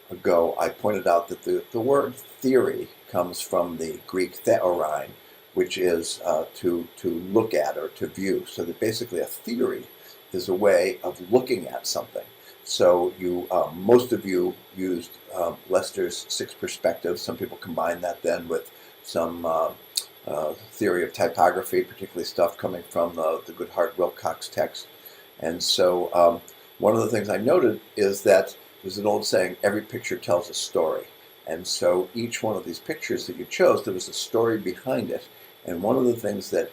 ago, I pointed out that the word theory comes from the Greek theorein, which is to look at or to view. So that basically a theory is a way of looking at something. So most of you used Lester's six perspectives. Some people combine that then with some theory of typography, particularly stuff coming from the Goodhart-Willcox text. And so one of the things I noted is that there's an old saying, every picture tells a story. And so each one of these pictures that you chose, there was a story behind it. And one of the things that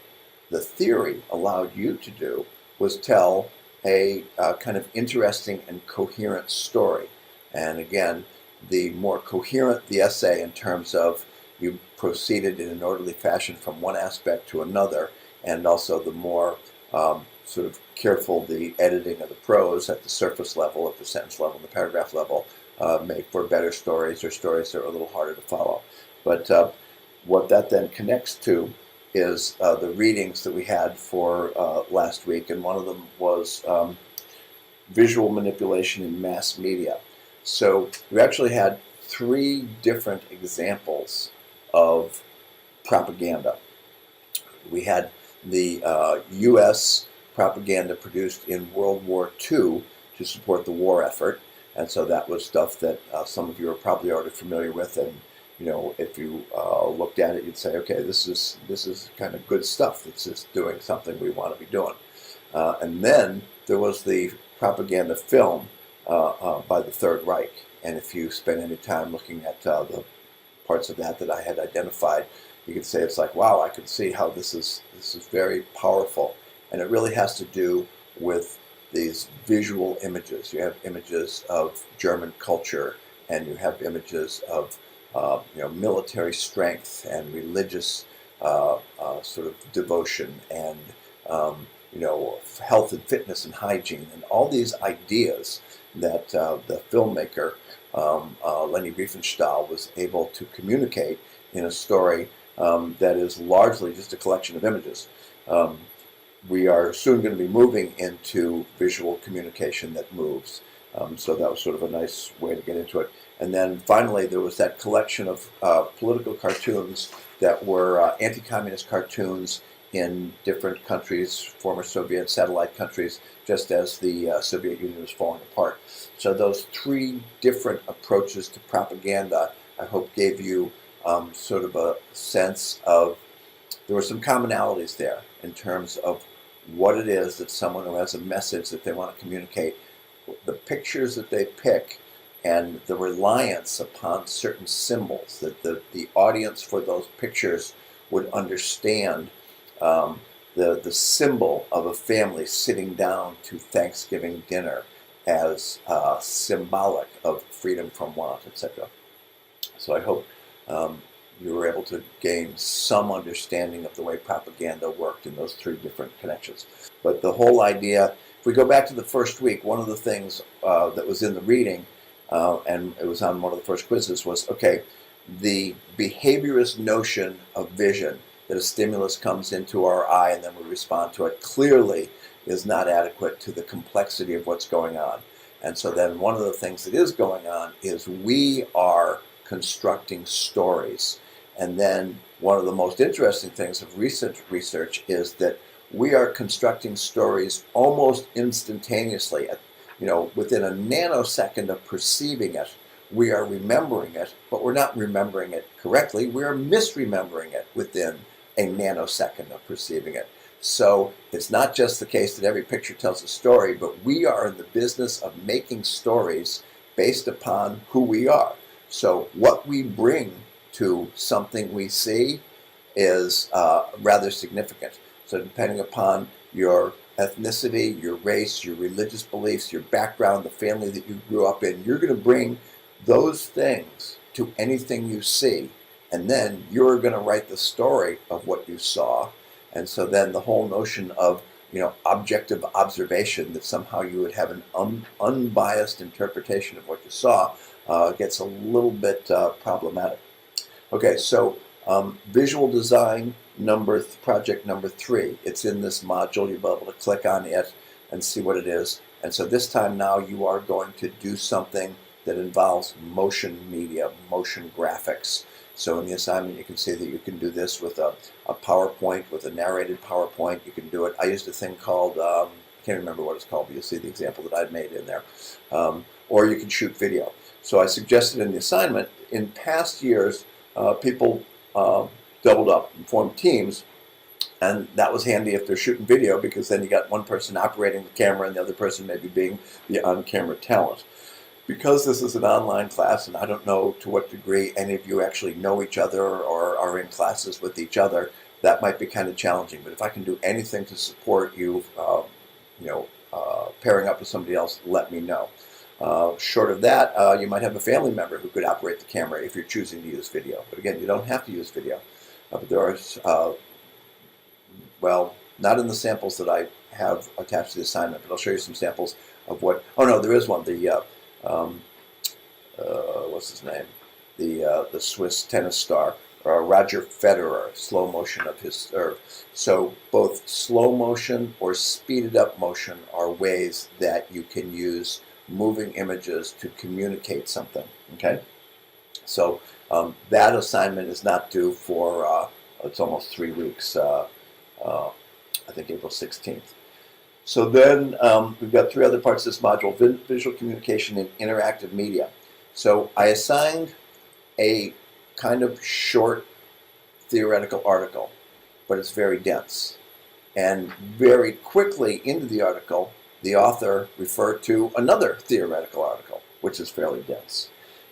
the theory allowed you to do was tell a kind of interesting and coherent story. And again, the more coherent the essay in terms of you proceeded in an orderly fashion from one aspect to another, and also the more sort of careful the editing of the prose at the surface level, at the sentence level, the paragraph level, make for better stories or stories that are a little harder to follow. But what that then connects to is the readings that we had for last week, and one of them was visual manipulation in mass media. So we actually had three different examples of propaganda. We had the U.S. propaganda produced in World War II to support the war effort, and so that was stuff that some of you are probably already familiar with, and if you looked at it, you'd say, okay, this is kind of good stuff. It's just doing something we want to be doing. And then there was the propaganda film by the Third Reich, and if you spend any time looking at the parts of that I had identified, you could say it's like, wow, I can see how this is very powerful, and it really has to do with these visual images. You have images of German culture, and you have images of military strength and religious sort of devotion, and health and fitness and hygiene, and all these ideas that the filmmaker Leni Riefenstahl was able to communicate in a story that is largely just a collection of images. We are soon going to be moving into visual communication that moves. So that was sort of a nice way to get into it. And then finally, there was that collection of political cartoons that were anti-communist cartoons in different countries, former Soviet satellite countries, just as the Soviet Union was falling apart. So those three different approaches to propaganda, I hope, gave you sort of a sense of, there were some commonalities there in terms of what it is that someone who has a message that they want to communicate, the pictures that they pick, and the reliance upon certain symbols, that the audience for those pictures would understand the symbol of a family sitting down to Thanksgiving dinner as symbolic of freedom from want, etc. So I hope you were able to gain some understanding of the way propaganda worked in those three different connections. But the whole idea, if we go back to the first week, one of the things that was in the reading, and it was on one of the first quizzes, was, okay, the behaviorist notion of vision, that a stimulus comes into our eye and then we respond to it, clearly is not adequate to the complexity of what's going on. And so then one of the things that is going on is we are constructing stories. And then one of the most interesting things of recent research is that we are constructing stories almost instantaneously. Within a nanosecond of perceiving it, we are remembering it, but we're not remembering it correctly. We are misremembering it within a nanosecond of perceiving it. So it's not just the case that every picture tells a story, but we are in the business of making stories based upon who we are. So what we bring to something we see is rather significant. So depending upon your ethnicity, your race, your religious beliefs, your background, the family that you grew up in, you're going to bring those things to anything you see, and then you're going to write the story of what you saw. And so then the whole notion of objective observation, that somehow you would have an unbiased interpretation of what you saw, gets a little bit problematic. Okay, so visual design project number 3. It's in this module. You'll be able to click on it and see what it is. And so this time now you are going to do something that involves motion media, motion graphics. So in the assignment, you can see that you can do this with a PowerPoint, with a narrated PowerPoint. You can do it. I used a thing called, I can't remember what it's called, but you'll see the example that I've made in there. Or you can shoot video. So I suggested in the assignment, in past years, people doubled up and formed teams. And that was handy if they're shooting video, because then you got one person operating the camera and the other person maybe being the on-camera talent. Because this is an online class, and I don't know to what degree any of you actually know each other or are in classes with each other, that might be kind of challenging. But if I can do anything to support you, pairing up with somebody else, let me know. Short of that, you might have a family member who could operate the camera if you're choosing to use video. But again, you don't have to use video. But there are well, not in the samples that I have attached to the assignment, but I'll show you some samples of what, oh no, there is one, the, what's his name? The Swiss tennis star, Roger Federer, slow motion of his serve. So both slow motion or speeded up motion are ways that you can use moving images to communicate something, okay? So that assignment is not due for, it's almost 3 weeks, I think April 16th. So then we've got 3 other parts of this module: visual communication and interactive media. So I assigned a kind of short theoretical article, but it's very dense. And very quickly into the article, the author referred to another theoretical article, which is fairly dense.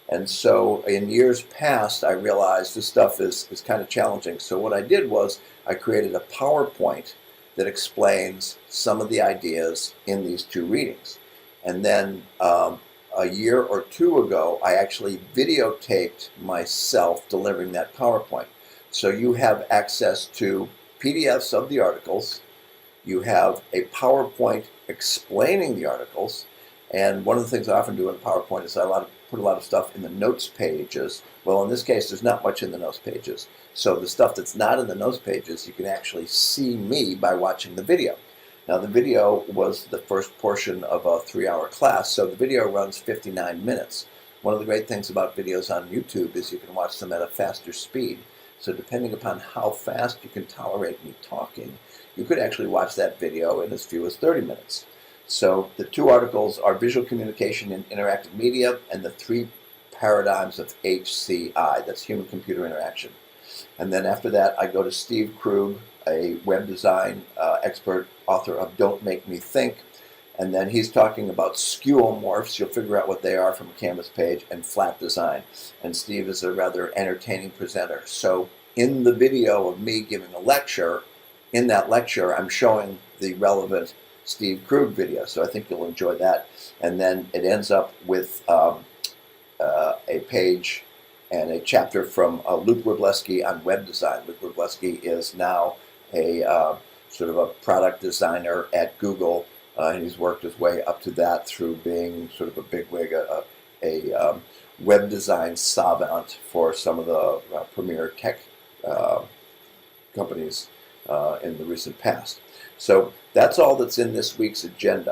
And so in years past, I realized this stuff is kind of challenging. So what I did was I created a PowerPoint that explains some of the ideas in these 2 readings. And then a year or 2 ago, I actually videotaped myself delivering that PowerPoint. So you have access to PDFs of the articles. You have a PowerPoint explaining the articles. And one of the things I often do in PowerPoint is I put a lot of stuff in the notes pages. Well, in this case, there's not much in the notes pages. So the stuff that's not in the notes pages, you can actually see me by watching the video. Now, the video was the first portion of a 3-hour class, so the video runs 59 minutes. One of the great things about videos on YouTube is you can watch them at a faster speed. So depending upon how fast you can tolerate me talking, you could actually watch that video in as few as 30 minutes. So the 2 articles are visual communication and interactive media, and the 3 paradigms of HCI, that's human-computer interaction. And then after that, I go to Steve Krug, a web design expert, author of Don't Make Me Think. And then he's talking about skeuomorphs. You'll figure out what they are from a Canvas page, and flat design. And Steve is a rather entertaining presenter. So in the video of me giving a lecture, in that lecture, I'm showing the relevant Steve Krug video. So I think you'll enjoy that. And then it ends up with a page and a chapter from Luke Wroblewski on web design. Luke Wroblewski is now a sort of a product designer at Google, and he's worked his way up to that through being sort of a bigwig, a web design savant for some of the premier tech companies in the recent past. So that's all that's in this week's agenda.